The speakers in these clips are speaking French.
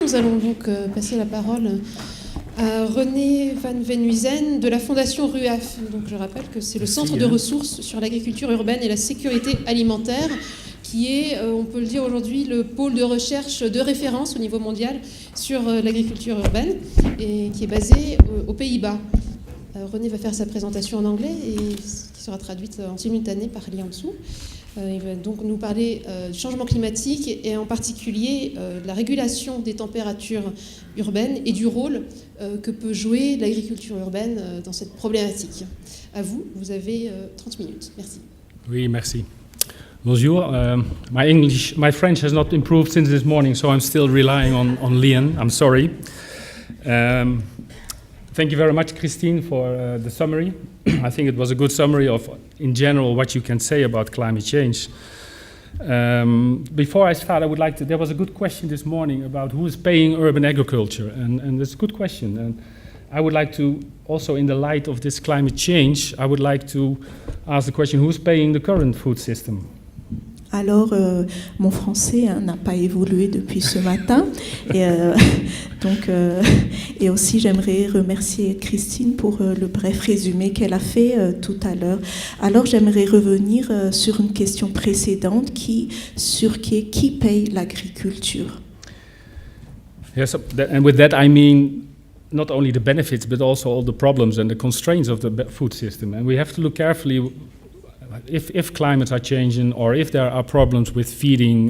Nous allons donc passer la parole à René VAN VEENHUIZEN de la fondation RUAF. Donc, je rappelle que c'est le centre de ressources sur l'agriculture urbaine et la sécurité alimentaire, qui est, on peut le dire aujourd'hui, le pôle de recherche de référence au niveau mondial sur l'agriculture urbaine et qui est basé aux Pays-Bas. René va faire sa présentation en anglais et qui sera traduite en simultané par lien en dessous. Il va donc nous parler du changement climatique et en particulier de la régulation des températures urbaines et du rôle que peut jouer l'agriculture urbaine dans cette problématique. À vous, vous avez 30 minutes. Merci. Oui, merci. Bonjour. My French has not improved since this morning, so I'm still relying on liens. I'm sorry. Thank you very much, Christine, for the summary. I think it was a good summary of, in general, what you can say about climate change. Before I start, I would like to, there was a good question this morning about who is paying urban agriculture, and it's a good question. And I would like to, also in the light of this climate change, I would like to ask the question, who's paying the current food system? Alors, mon français n'a pas évolué depuis ce matin. Et aussi, j'aimerais remercier Christine pour le bref résumé qu'elle a fait tout à l'heure. Alors, j'aimerais revenir sur une question précédente qui paye l'agriculture. Yes, and with that I mean not only the benefits, but also all the problems and the constraints of the food system. And we have to look carefully if climates are changing or if there are problems with feeding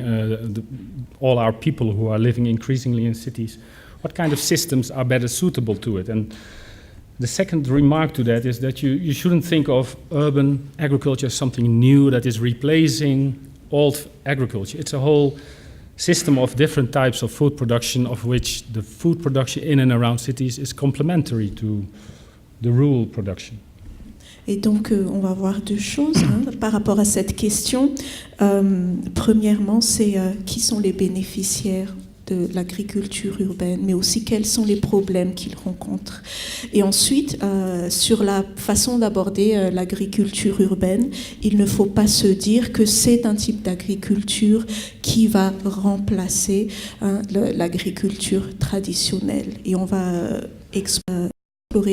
all our people who are living increasingly in cities, what kind of systems are better suitable to it? And the second remark to that is that you shouldn't think of urban agriculture as something new that is replacing old agriculture. It's a whole system of different types of food production, of which the food production in and around cities is complementary to the rural production. Et donc, on va voir deux choses par rapport à cette question. Premièrement, c'est qui sont les bénéficiaires de l'agriculture urbaine, mais aussi quels sont les problèmes qu'ils rencontrent. Et ensuite, sur la façon d'aborder l'agriculture urbaine, il ne faut pas se dire que c'est un type d'agriculture qui va remplacer l'agriculture traditionnelle. Et on va explorer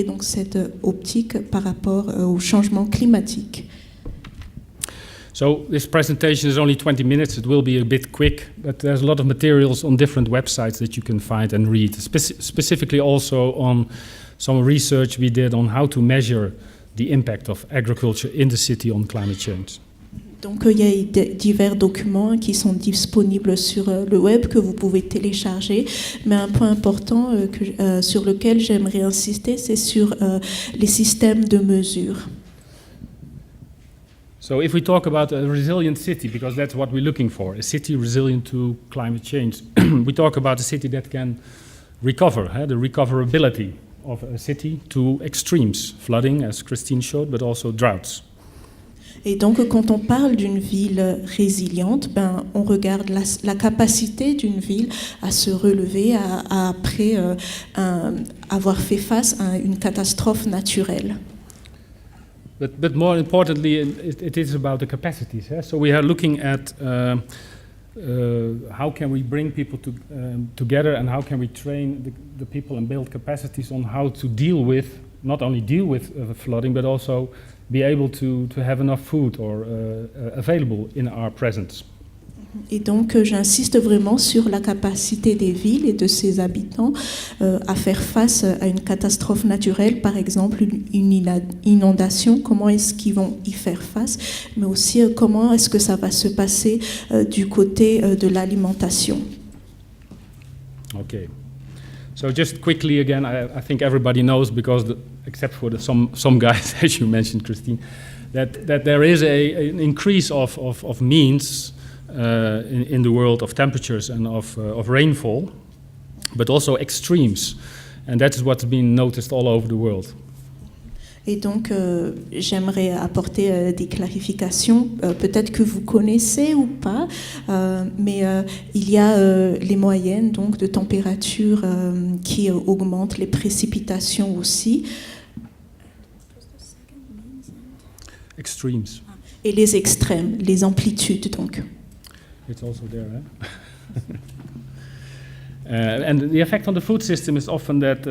donc cette optique par rapport au changement climatique. So this presentation is only 20 minutes. It will be a bit quick, but there's a lot of materials on different websites that you can find and read, specifically also on some research we did on how to measure the impact of agriculture in the city on climate change. Donc il y a divers documents qui sont disponibles sur le web que vous pouvez télécharger, mais un point important sur lequel j'aimerais insister, c'est sur les systèmes de mesure. So if we talk about a resilient city, because that's what we're looking for, a city resilient to climate change, we talk about a city that can recover, the recoverability of a city to extremes, flooding, as Christine showed, but also droughts. Et donc, quand on parle d'une ville résiliente, on regarde la capacité d'une ville à se relever après avoir fait face à une catastrophe naturelle. But more importantly, it is about the capacities. So we are looking at how can we bring people together and how can we train the people and build capacities on how to deal with, not only deal with flooding, but also be able to have enough food or available in our presence. Et donc, j'insiste vraiment sur la capacité des villes et de ses habitants à faire face à une catastrophe naturelle, par exemple une inondation, comment est-ce qu'ils vont y faire face, mais aussi comment est-ce que ça va se passer du côté de l'alimentation. Okay. So just quickly again, I think everybody knows, because except for some guys, as you mentioned, Christine, that there is an increase of means in the world of temperatures and of rainfall, but also extremes, and that is what's been noticed all over the world. Et donc, j'aimerais apporter des clarifications, peut-être que vous connaissez ou pas, mais il y a les moyennes donc, de température qui augmentent, les précipitations aussi. Extremes. Et les extrêmes, les amplitudes donc. It's also there, And the effect on the food system is often that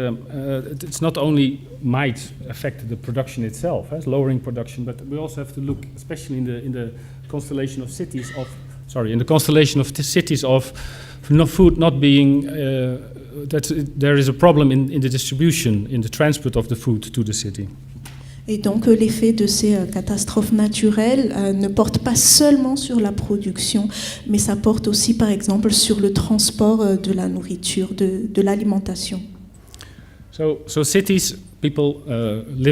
it's not only might affect the production itself, lowering production, but we also have to look, especially in the constellation of cities of food not being that there is a problem in the distribution, in the transport of the food to the city. Et donc l'effet de ces catastrophes naturelles ne porte pas seulement sur la production, mais ça porte aussi par exemple sur le transport de la nourriture, de l'alimentation. So cities, people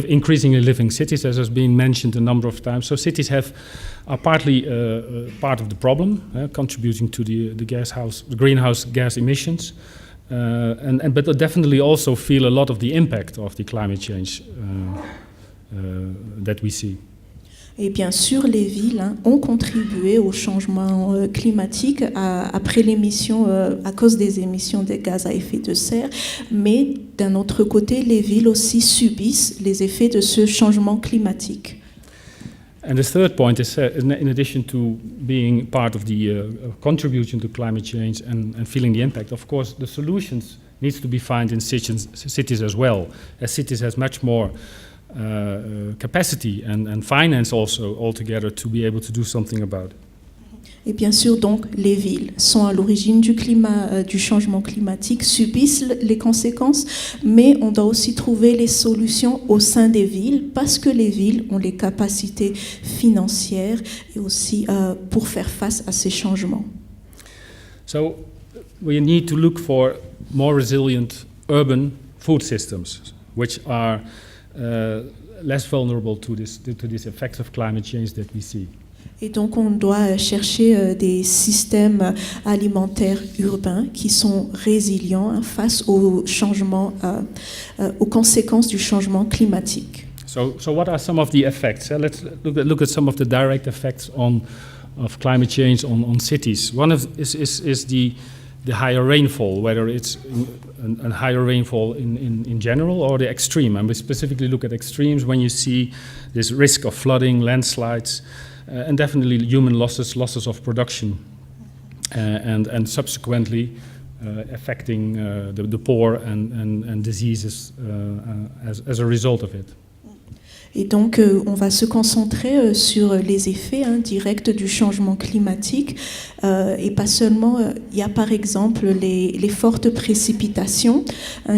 increasingly live in cities, as has been mentioned a number of times. So cities are partly part of the problem, contributing to the greenhouse gas emissions, but definitely also feel a lot of the impact of the climate change that we see. Et bien sûr, les villes ont contribué au changement climatique après l'émission, à cause des émissions de gaz à effet de serre, mais d'un autre côté, les villes aussi subissent les effets de ce changement climatique. And the third point is, in addition to being part of the contribution to climate change and feeling the impact, of course, the solutions needs to be found in cities as well, as cities has much more capacity and finance also altogether to be able to do something about it. Et bien sûr, donc, les villes sont à l'origine du changement climatique, subissent les conséquences, mais on doit aussi trouver les solutions au sein des villes, parce que les villes ont les capacités financières et aussi pour faire face à ces changements. So we need to look for more resilient urban food systems, which are less vulnerable to these effects of climate change that we see. Et donc on doit chercher des systèmes alimentaires urbains qui sont résilients face aux changements, aux conséquences du changement climatique. So what are some of the effects? Let's look at some of the direct effects of climate change on cities. One is the higher rainfall, whether it's a higher rainfall in general or the extreme. And we specifically look at extremes when you see this risk of flooding, landslides, and definitely human losses of production, and subsequently affecting the poor and diseases as a result of it. Et donc, on va se concentrer sur les effets directs du changement climatique. Et pas seulement, il y a par exemple les fortes précipitations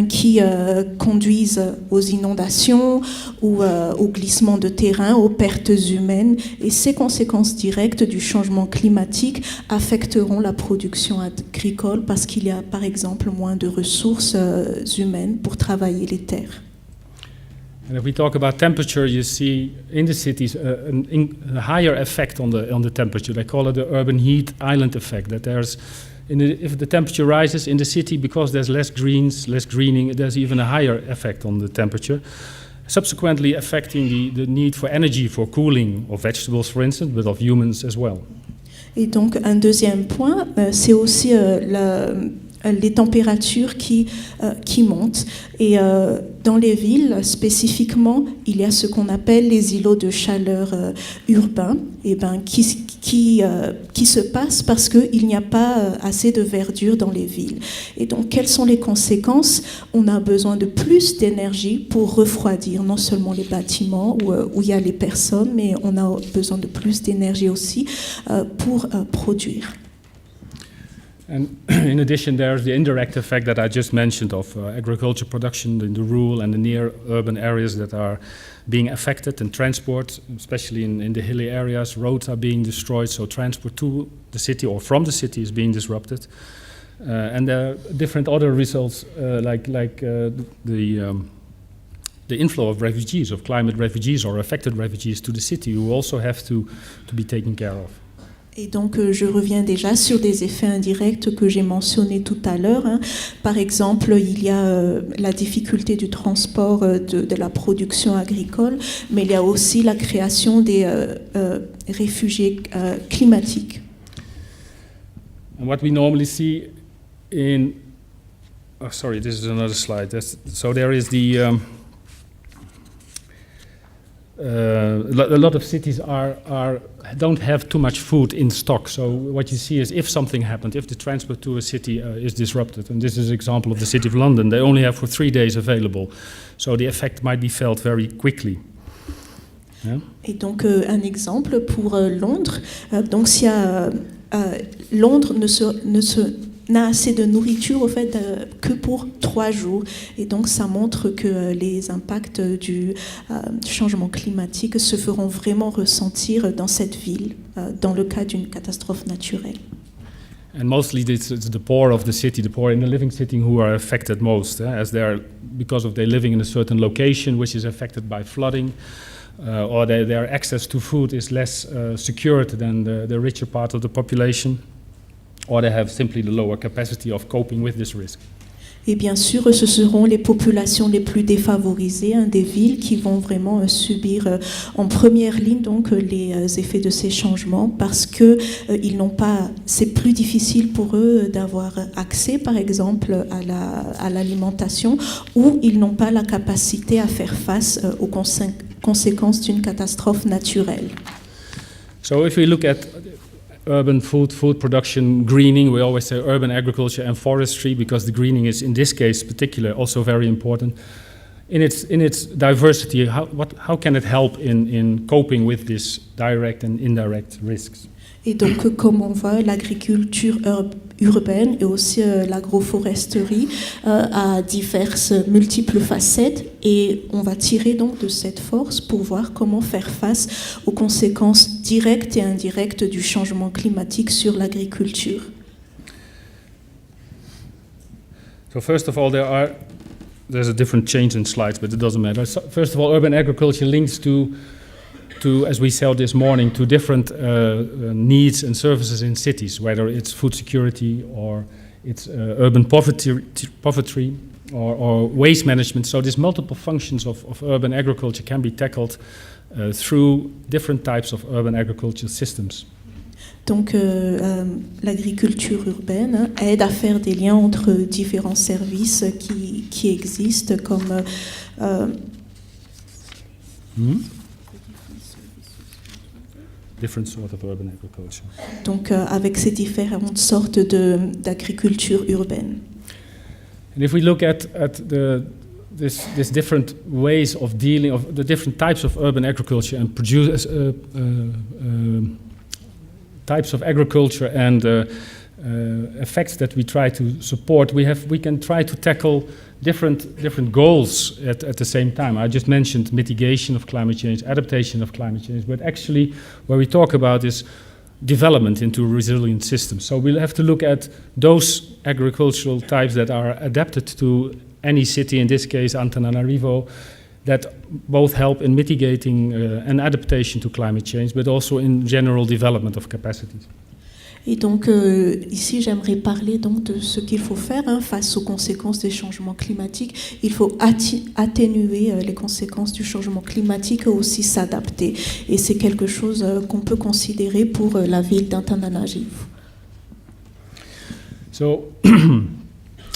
qui conduisent aux inondations ou au glissement de terrain, aux pertes humaines. Et ces conséquences directes du changement climatique affecteront la production agricole parce qu'il y a par exemple moins de ressources humaines pour travailler les terres. And if we talk about temperature, you see in the cities a higher effect on the temperature. They call it the urban heat island effect. That if the temperature rises in the city because there's less greening, there's even a higher effect on the temperature, subsequently affecting the need for energy for cooling of vegetables, for instance, but of humans as well. Et donc un deuxième point, c'est aussi les températures qui montent. Et dans les villes, spécifiquement, il y a ce qu'on appelle les îlots de chaleur urbains, qui se passent parce qu'il n'y a pas assez de verdure dans les villes. Et donc, quelles sont les conséquences? On a besoin de plus d'énergie pour refroidir non seulement les bâtiments où il y a les personnes, mais on a besoin de plus d'énergie aussi pour produire. And in addition, there's the indirect effect that I just mentioned of agriculture production in the rural and the near urban areas that are being affected, and transport, especially in the hilly areas. Roads are being destroyed, so transport to the city or from the city is being disrupted. And there are different other results, like the inflow of refugees, of climate refugees or affected refugees to the city, who also have to be taken care of. Et donc, je reviens déjà sur des effets indirects que j'ai mentionnés tout à l'heure. Par exemple, il y a la difficulté du transport de la production agricole, mais il y a aussi la création des réfugiés climatiques. And what we normally see in... Oh, sorry, this is another slide. So there is a lot of cities don't have too much food in stock. So what you see is if something happened, if the transport to a city is disrupted, and this is an example of the city of London, they only have for 3 days available. So the effect might be felt very quickly. Yeah? Et donc un exemple pour Londres. Donc si Londres n'a assez de nourriture au fait que pour 3 jours, et donc ça montre que les impacts du changement climatique se feront vraiment ressentir dans cette ville dans le cas d'une catastrophe naturelle. And mostly it's the poor of the city, the poor in the living city who are affected most, as they are, because of their living in a certain location which is affected by flooding. Or their access to food is less secured than the richer part of the population, or they have simply the lower capacity of coping with this risk. Et bien sûr, ce seront les populations les plus défavorisées des villes qui vont vraiment subir en première ligne donc les effets de ces changements parce que c'est plus difficile pour eux d'avoir accès, par exemple, à l'alimentation, ou ils n'ont pas la capacité à faire face aux conséquences d'une catastrophe naturelle. So if we look at urban food production, greening, we always say urban agriculture and forestry because the greening is in this case particular also very important. In its diversity, how can it help in coping with these direct and indirect risks? Et donc, comme on voit, l'agriculture urbaine et aussi l'agroforesterie a diverses multiples facettes, et on va tirer donc de cette force pour voir comment faire face aux conséquences directes et indirectes du changement climatique sur l'agriculture. So first of all, there's a different change in slides, but it doesn't matter. So first of all, urban agriculture links to, as we said this morning, to different needs and services in cities, whether it's food security or it's urban poverty or waste management. So these multiple functions of urban agriculture can be tackled through different types of urban agriculture systems. Donc l'agriculture urbaine aide à faire des liens entre différents services qui existent comme Different sort of urban agriculture. Donc avec ces différentes sortes d'agriculture urbaine. And if we look at this different ways of dealing, of the different types of urban agriculture and types of agriculture and effects that we try to support, we can try to tackle different goals at the same time. I just mentioned mitigation of climate change, adaptation of climate change, but actually where we talk about is development into resilient systems. So we'll have to look at those agricultural types that are adapted to any city, in this case Antananarivo, that both help in mitigating an adaptation to climate change, but also in general development of capacities. Et donc ici j'aimerais parler donc de ce qu'il faut faire face aux conséquences des changements climatiques. Il faut atténuer les conséquences du changement climatique et aussi s'adapter. Et c'est quelque chose qu'on peut considérer pour la ville d'Antananarivo. So,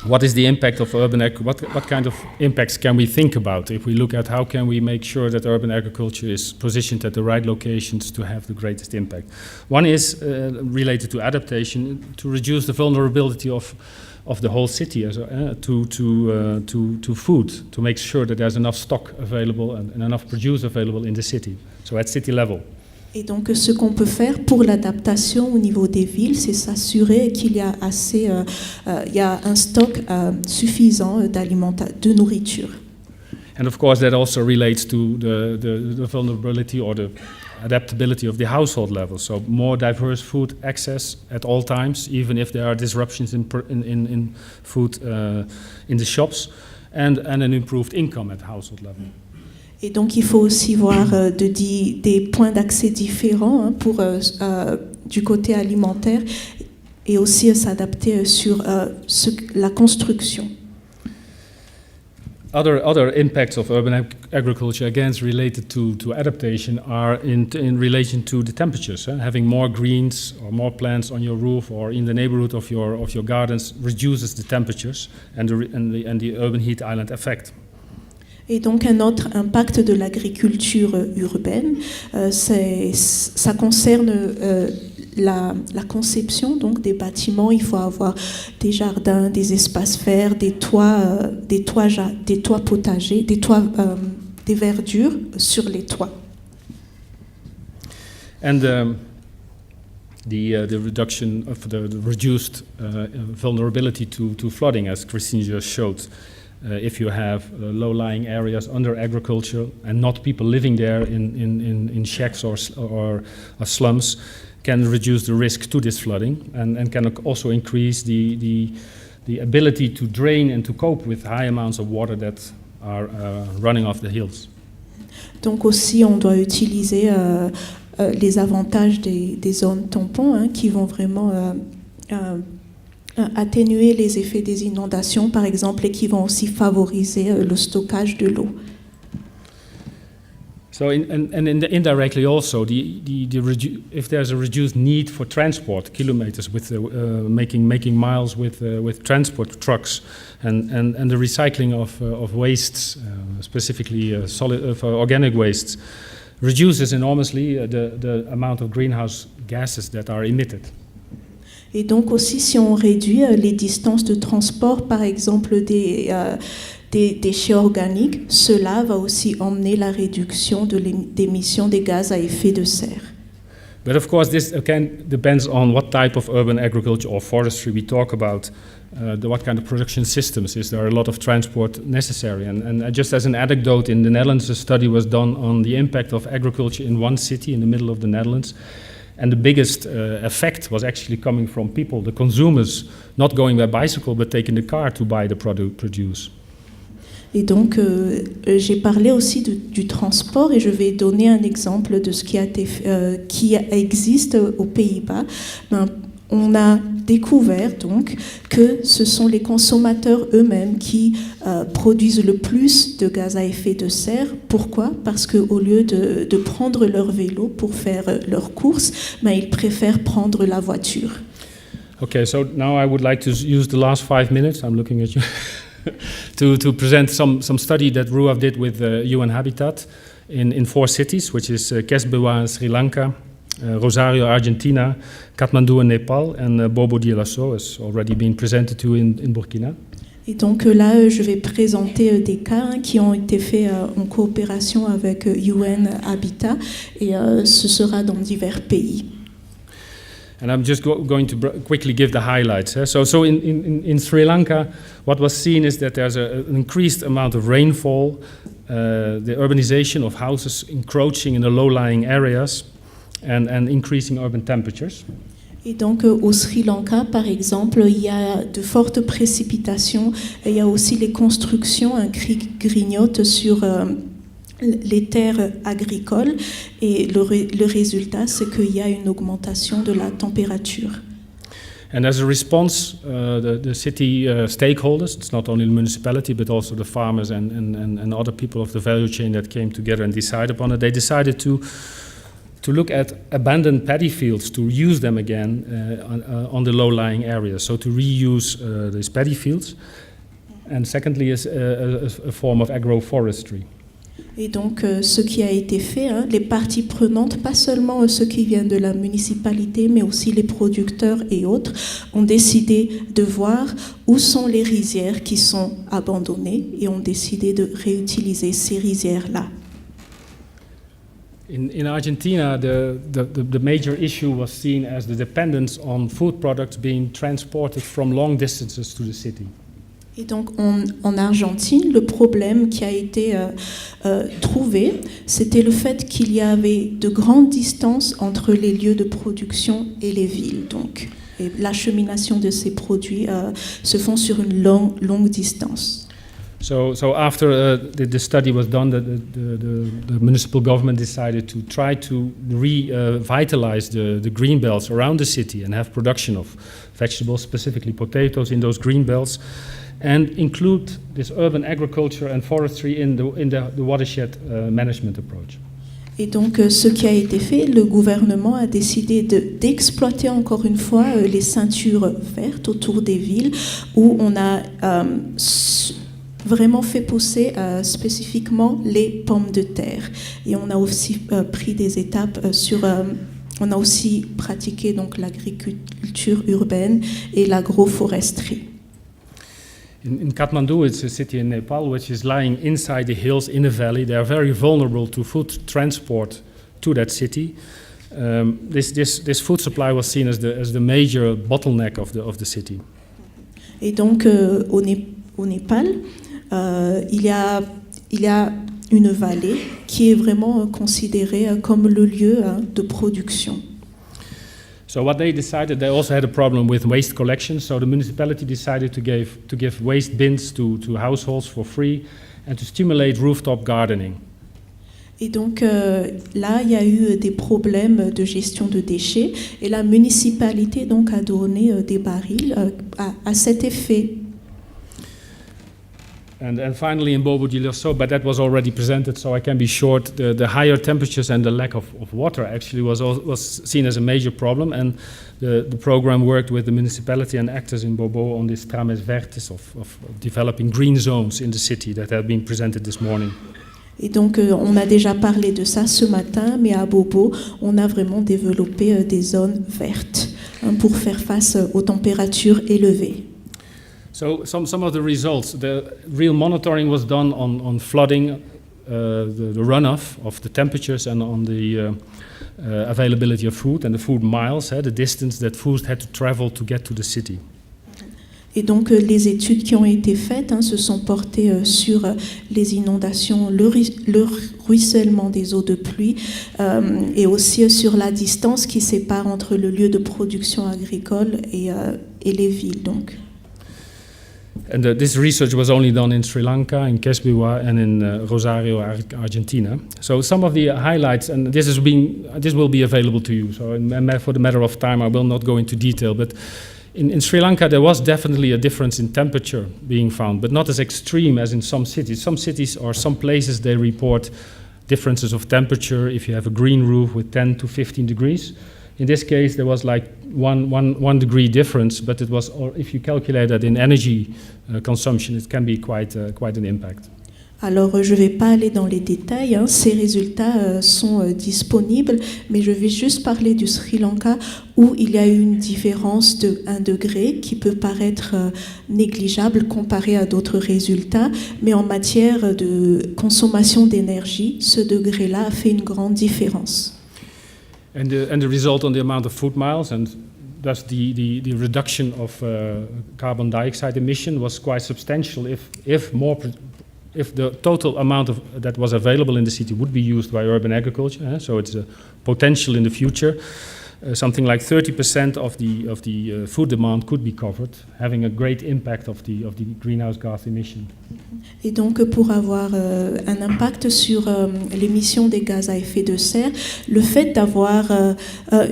what is the impact of urban agriculture? What kind of impacts can we think about if we look at how can we make sure that urban agriculture is positioned at the right locations to have the greatest impact? One is related to adaptation, to reduce the vulnerability of the whole city to food, to make sure that there's enough stock available and enough produce available in the city, so at city level. Et donc, ce qu'on peut faire pour l'adaptation au niveau des villes, c'est s'assurer qu'il y a il y a un stock suffisant de nourriture. And of course, that also relates to the vulnerability or the adaptability of the household level. So more diverse food access at all times, even if there are disruptions in food in the shops, and an improved income at household level. Et donc, il faut aussi voir des points d'accès différents pour du côté alimentaire et aussi s'adapter sur la construction. Other impacts of urban agriculture, again, related to adaptation, are in relation to the temperatures. Having more greens or more plants on your roof or in the neighborhood of your gardens reduces the temperatures and the urban heat island effect. Et donc un autre impact de l'agriculture urbaine, ça concerne la conception donc des bâtiments. Il faut avoir des jardins, des espaces verts, des toits potagers, des verdures sur les toits. And the reduction of the reduced vulnerability to flooding, as Christine just showed. If you have low-lying areas under agriculture and not people living there in shacks or slums, can reduce the risk to this flooding and can also increase the ability to drain and to cope with high amounts of water that are running off the hills. Donc aussi, on doit utiliser les avantages des zones tampons qui vont vraiment atténuer les effets des inondations, par exemple, et qui vont aussi favoriser le stockage de l'eau. So, indirectly also, if there's a reduced need for transport, kilometers with making miles with transport trucks, and the recycling of wastes, specifically organic wastes, reduces enormously the amount of greenhouse gases that are emitted. Et donc aussi, si on réduit les distances de transport, par exemple des déchets organiques, cela va aussi emmener la réduction de l'émission des gaz à effet de serre. But of course, this again depends on what type of urban agriculture or forestry we talk about, what kind of production systems. Is there a lot of transport necessary? And just as an anecdote, in the Netherlands, a study was done on the impact of agriculture in one city in the middle of the Netherlands. And the biggest effect was actually coming from people, the consumers, not going by bicycle, but taking the car to buy the produce. Et donc, j'ai parlé aussi du transport et je vais donner un exemple de ce qui existe aux Pays-Bas. On a découvert donc que ce sont les consommateurs eux-mêmes qui produisent le plus de gaz à effet de serre. Pourquoi ? Parce qu'au lieu de prendre leur vélo pour faire leurs courses, ils préfèrent prendre la voiture. Okay, so now I would like to use the last 5 minutes. I'm looking at you. to present some study that RUAF did with UN Habitat in 4 cities, which is Katmandou in Sri Lanka, Rosario, Argentina, Katmandou in Nepal, and Bobo-Dioulasso has already been presented to in Burkina. Et donc là, je vais présenter des cas qui ont été faits en coopération avec UN Habitat et ce sera dans divers pays. And I'm just going to quickly give the highlights. So in Sri Lanka, what was seen is that there's an increased amount of rainfall, the urbanization of houses encroaching in the low-lying areas, and increasing urban temperatures. Et donc au Sri Lanka, par exemple, il y a de fortes précipitations et il y a aussi les constructions grignotent sur les terres agricoles et le résultat, c'est qu'il y a une augmentation de la température. And as a response, the city stakeholders, it's not only the municipality but also the farmers and other people of the value chain that came together and decided upon it, they decided to look at abandoned paddy fields, to use them again on the low-lying areas, so to reuse these paddy fields. And secondly is a form of agroforestery. Et donc, ce qui a été fait, les parties prenantes, pas seulement ceux qui viennent de la municipalité, mais aussi les producteurs et autres, ont décidé de voir où sont les rizières qui sont abandonnées et ont décidé de réutiliser ces rizières-là. In Argentina, the major issue was seen as the dependence on food products being transported from long distances to the city. Et donc en Argentine, le problème qui a été trouvé, c'était le fait qu'il y avait de grandes distances entre les lieux de production et les villes. Donc, et l'achemination de ces produits se font sur une longue distance. So after the study was done, the municipal government decided to try to revitalize the green belts around the city and have production of vegetables, specifically potatoes, in those green belts, and include this urban agriculture and forestry in the watershed management approach. Et donc, ce qui a été fait, le gouvernement a décidé d'exploiter encore une fois les ceintures vertes autour des villes où on a vraiment fait pousser spécifiquement les pommes de terre. Et on a aussi pris des étapes on a aussi pratiqué donc l'agriculture urbaine et l'agroforesterie. In Katmandou, it's a city in Nepal which is lying inside the hills in a valley. They are very vulnerable to food transport to that city. This food supply was seen as the major bottleneck of the city. Et donc au Népal, il y a une vallée qui est vraiment considérée comme le lieu de production. So what they decided, they also had a problem with waste collection. So the municipality decided to give waste bins to households for free and to stimulate rooftop gardening. Et donc là, il y a eu des problèmes de gestion de déchets et la municipalité donc a donné des barils à cet effet. And finally in Bobo-Dioulasso, but that was already presented, so I can be short. The higher temperatures and the lack of water actually was seen as a major problem, and the program worked with the municipality and actors in Bobo on this trames vertes of developing green zones in the city that have been presented this morning. Et donc, on a déjà parlé de ça ce matin, mais à Bobo, on a vraiment développé des zones vertes pour faire face aux températures élevées. So some of the results, the real monitoring was done on flooding, the runoff of the temperatures and on the availability of food and the food miles, the distance that food had to travel to get to the city. Et donc les études qui ont été faites se sont portées sur les inondations, le ruissellement des eaux de pluie et aussi sur la distance qui sépare entre le lieu de production agricole et les villes. Donc. And this research was only done in Sri Lanka, in Kesbiwa, and in Rosario, Argentina. So some of the highlights, and this will be available to you. So for the matter of time, I will not go into detail, but in Sri Lanka, there was definitely a difference in temperature being found, but not as extreme as in some cities. Some cities or some places, they report differences of temperature if you have a green roof with 10 to 15 degrees. In this case, there was like one degree difference, but it was, or if you calculate that in energy consumption, it can be quite an impact. Alors, je ne vais pas aller dans les détails, ces résultats sont disponibles, mais je vais juste parler du Sri Lanka où il y a eu une différence de 1 degré qui peut paraître négligeable comparé à d'autres résultats, mais en matière de consommation d'énergie, ce degré-là a fait une grande différence. And the result on the amount of food miles and thus the reduction of carbon dioxide emission was quite substantial if the total amount that was available in the city would be used by urban agriculture. So it's a potential in the future. Something like 30% of the food demand could be covered, having a great impact of the greenhouse gas emission. Et donc, pour avoir un impact sur l'émission des gaz à effet de serre, le fait d'avoir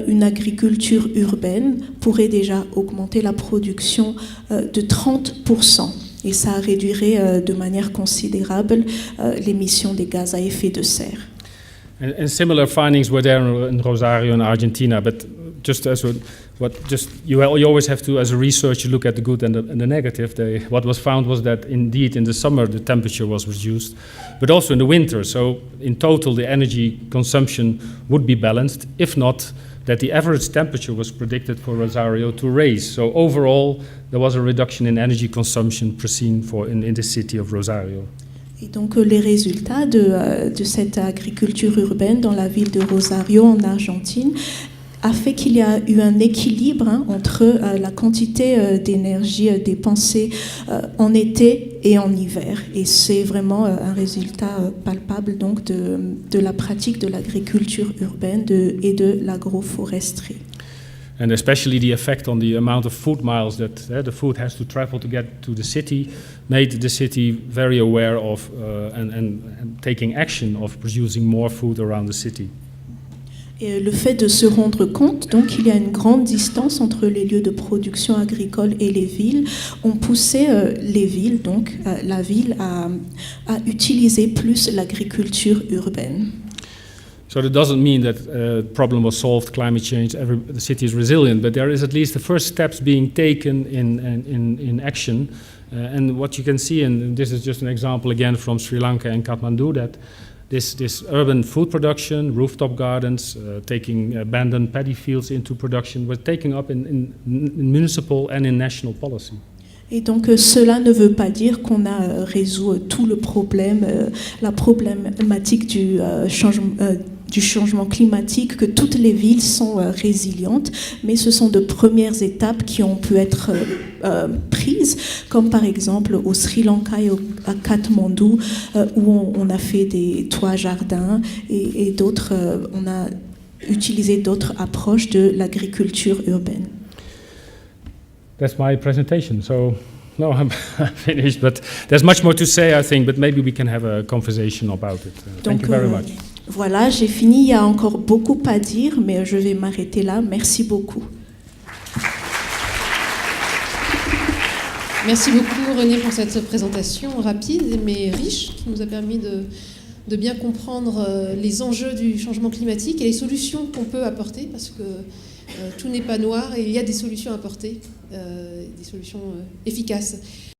une agriculture urbaine pourrait déjà augmenter la production de 30%. Et ça réduirait de manière considérable l'émission des gaz à effet de serre. And similar findings were there in Rosario and Argentina, but just as you always have to, as a researcher, look at the good and the negative. What was found was that indeed in the summer the temperature was reduced, but also in the winter. So in total the energy consumption would be balanced, if not that the average temperature was predicted for Rosario to raise. So overall there was a reduction in energy consumption seen in the city of Rosario. Et donc les résultats de cette agriculture urbaine dans la ville de Rosario en Argentine a fait qu'il y a eu un équilibre entre la quantité d'énergie dépensée en été et en hiver. Et c'est vraiment un résultat palpable donc de la pratique de l'agriculture urbaine et de l'agroforesterie. And especially the effect on the amount of food miles that the food has to travel to get to the city made the city very aware of and taking action of producing more food around the city. Et le fait de se rendre compte, donc il y a une grande distance entre les lieux de production agricole et les villes, ont poussé les villes, donc la ville, à utiliser plus l'agriculture urbaine. So that doesn't mean that the problem was solved, climate change, the city is resilient, but there is at least the first steps being taken in action, And what you can see, and this is just an example again from Sri Lanka and Katmandou, that this urban food production, rooftop gardens, taking abandoned paddy fields into production, was taken up in municipal and in national policy. Et donc cela ne veut pas dire qu'on a résolu tout le problème, la problématique du changement climatique, que toutes les villes sont résilientes, mais ce sont de premières étapes qui ont pu être prises, comme par exemple au Sri Lanka et à Katmandou, où on a fait des toits jardins et d'autres, on a utilisé d'autres approches de l'agriculture urbaine. That's my presentation. So, no, I'm finished. But there's much more to say, I think. But maybe we can have a conversation about it. Thank you very much. Voilà, j'ai fini. Il y a encore beaucoup à dire, mais je vais m'arrêter là. Merci beaucoup. Merci beaucoup, René, pour cette présentation rapide mais riche qui nous a permis de bien comprendre les enjeux du changement climatique et les solutions qu'on peut apporter, parce que tout n'est pas noir et il y a des solutions à apporter, des solutions efficaces.